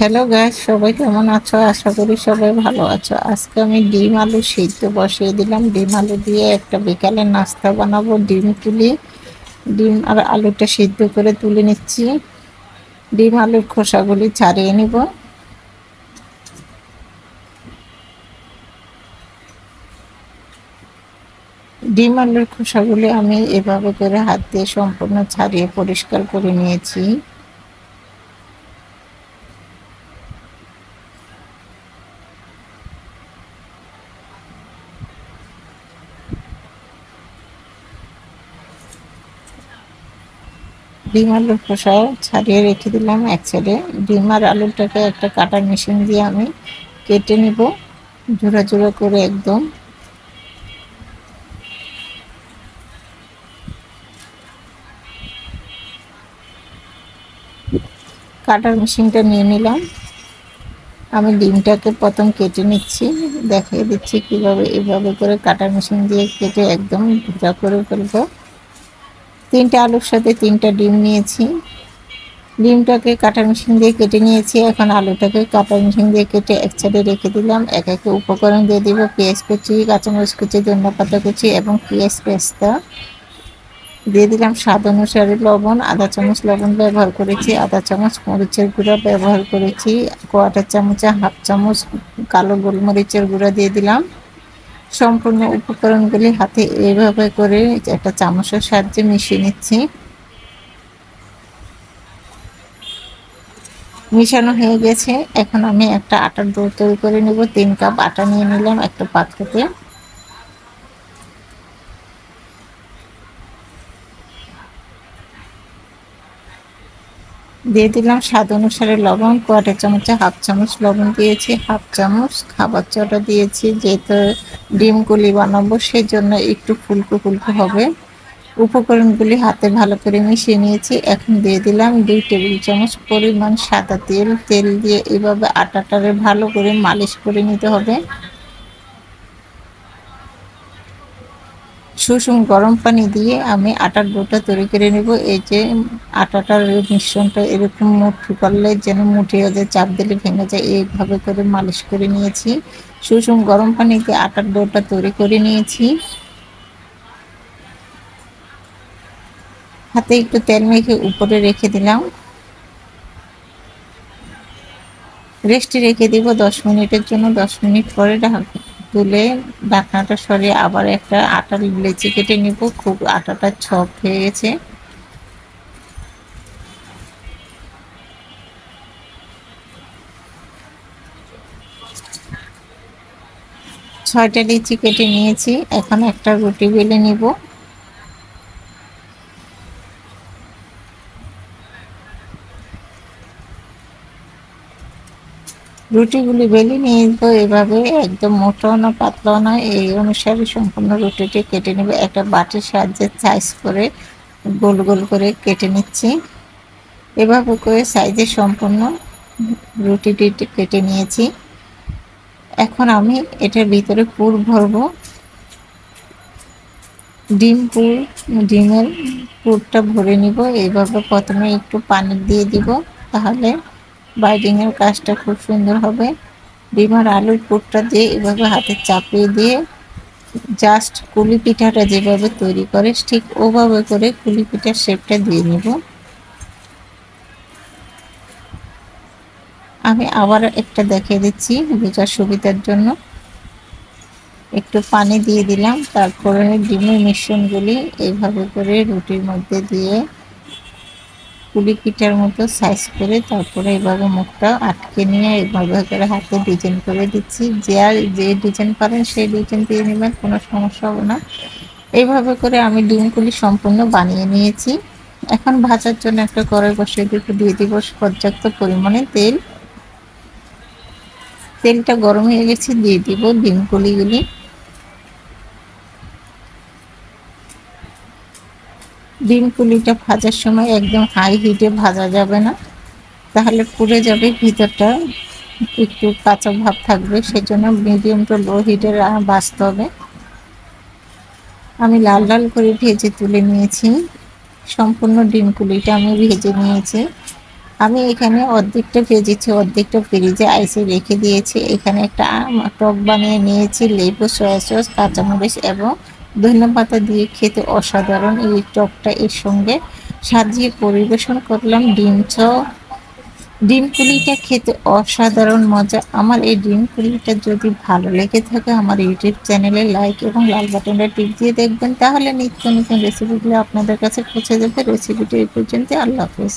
Hello guys, সবাই কেমন আছো? আশা করি সবাই ভালো আছো। আজকে আমি ডিম আলু সিদ্ধ বসিয়ে দিলাম। ডিম আলু দিয়ে একটা বিকালের নাস্তা বানাবো। ডিম আর আলুটা সিদ্ধ করে তুলে নিচ্ছি। ডিম আলুর খোসাগুলি ছাড়িয়ে নিব। ডিম আলুর খোসাগুলি আমি এভাবে করে হাত দিয়ে সম্পূর্ণ ছাড়িয়ে পরিষ্কার করে নিয়েছি। ডিম আলুর খোসা ছাড়িয়ে রেখে দিলাম এক সাইডে। ডিম আর আলুটাকে একটা কাটার মেশিন দিয়ে আমি কেটে নিব, জোড়া জোড়া করে একদম। কাটার মেশিনটা নিয়ে নিলাম। আমি ডিমটাকে প্রথম কেটে নিচ্ছি, দেখিয়ে দিচ্ছি কিভাবে। এভাবে করে কাটার মেশিন দিয়ে কেটে একদম ভুজা করে ফেলবো। 3টা আলুর সাথে 3টা ডিম নিয়েছি। ডিমটাকে কাটার মেশিন দিয়ে কেটে নিয়েছি। এখন আলুটাকে কাটার মেশিন দিয়ে কেটে এক সাইডে রেখে দিলাম। এক একে উপকরণ দিয়ে দিব: পেঁয়াজ কুচি, কাঁচামরিচ কুচি, ধনেপাতা কুচি এবং পেঁয়াজ পেস্তা। দিয়ে দিলাম স্বাদ অনুসারে লবণ। আধা চামচ লবণ ব্যবহার করেছি, আধা চামচ মরিচের গুঁড়া ব্যবহার করেছি, কোয়াটার চামচে হাফ চামচ কালো গোলমরিচের গুঁড়া দিয়ে দিলাম। সম্পূর্ণ উপকরণগুলি হাতে এইভাবে করে একটা চামচের সাহায্যে মিশিয়ে নিচ্ছি। মিশানো হয়ে গেছে। এখন আমি একটা আটার ডো তৈরি করে নেব। 3 কাপ আটা নিয়ে নিলাম একটা পাত্রতে। দিয়ে দিলাম স্বাদ অনুসারে লবণ। কোয়াটার চামচে হাফ চামচ লবণ দিয়েছি, হাফ চামচ খাবার সোডা দিয়েছি। যেহেতু ডিমগুলি বানাবো সেই জন্য একটু ফুলকো ফুলকো হবে। উপকরণগুলি হাতে ভালো করে মিশিয়ে নিয়েছি। এখন দিয়ে দিলাম 2 টেবিল চামচ পরিমাণ সাদা তেল। তেল দিয়ে এভাবে আটাটারে ভালো করে মালিশ করে নিতে হবে। সুষুম গরম পানি দিয়ে আমি আটার ডোটা তৈরি করে নেব। এই যে আটাটার মিশ্রণটা এরকম মুঠি করলে যেন মুঠি হয়ে যায়, চাপ দিলে ভেঙে যায়, এইভাবে করে মালিশ করে নিয়েছি। সুষুম গরম পানিতে আটার ডোটা তৈরি করে নিয়েছি। হাতে একটু তেল মেখে উপরে রেখে দিলাম। রেস্টে রেখে দিব 10 মিনিটের জন্য। 10 মিনিট পরে তুলে ঢাকনাটা সরিয়ে আবার একটা আটার লেচি কেটে নিব। খুব আটাটা সফট হয়ে গেছে। ছয়টা লিচি কেটে নিয়েছি। এখন একটা রুটি বেলে নিব। রুটিগুলি বেলে নিয়ে নিব এভাবে, একদম মোটাও না পাতলাও না, এই অনুসারে সম্পূর্ণ রুটিটি কেটে নেব। একটা বাটির সাহায্যে সাইজ করে গোল গোল করে কেটে নিচ্ছি। এভাবে করে সাইজে সম্পূর্ণ রুটিটি কেটে নিয়েছি। এখন আমি এটার ভিতরে পুর ভরবো। ডিমের পুরটা ভরে নিব। এইভাবে প্রথমে একটু পানি দিয়ে দিব, তাহলে বাইডিংয়ের কাজটা খুব সুন্দর হবে। ডিম আর আলুর পুরটা দিয়ে এভাবে হাতে চাপিয়ে দিয়ে জাস্ট কুলি পিঠাটা যেভাবে তৈরি করে ঠিক ওভাবে করে কুলি পিঠার শেপটা দিয়ে নিব। আমি আবার একটা দেখিয়ে দিচ্ছি বোঝার সুবিধার জন্য। একটু পানি দিয়ে দিলাম, তারপরে ডিমের মিশ্রণগুলি এইভাবে করে রুটির মধ্যে দিয়ে পুলি পিঠার মতো সাইজ করে তারপরে এইভাবে মুখটা আটকে নিয়ে এইভাবে করে হাতে ডিজাইন করে দিচ্ছি। যে ডিজাইন পারেন সেই ডিজাইন দিয়ে নেবেন, কোনো সমস্যা হবে না। এইভাবে করে আমি ডিমগুলি সম্পূর্ণ বানিয়ে নিয়েছি। এখন ভাজার জন্য একটা কড়াই বসিয়ে দিয়ে দিব পর্যাপ্ত পরিমাণে তেল। তেলটা গরম হয়ে গেছে, দিয়ে দিব ডিমগুলি। ডিমগুলিটা ভাজার সময় একদম হাই হিটে ভাজা যাবে না, তাহলে পুড়ে যাবে, ভিতরটা একটু কাঁচা ভাব থাকবে। সেজন্য মিডিয়াম টু লো হিটে ভাজতে হবে। আমি লাল লাল করে ভেজে তুলে নিয়েছি। সম্পূর্ণ ডিমগুলিটা আমি ভেজে নিয়েছি। আমি এখানে অর্ধেকটা ভেজেছি, অর্ধেকটা ফ্রিজে আইসে রেখে দিয়েছি। এখানে একটা টক বানিয়ে নিয়েছি, লেবু, সয়া সস, কাঁচামরিচ এবং ধনেপাতা দিয়ে খেতে অসাধারণ এই টকটা এর সঙ্গে সাজিয়ে পরিবেশন করলাম ডিম পুলিটা খেতে অসাধারণ মজা। আমার এই ডিম পুলিটা যদি ভালো লেগে থাকে আমার ইউটিউব চ্যানেলে লাইক এবং লাল বাটনটা টিপ দিয়ে দেখবেন, তাহলে নিত্য নতুন রেসিপিগুলো আপনাদের কাছে পৌঁছে যাবে। রেসিপিটি এই পর্যন্ত। আল্লাহ হাফেজ।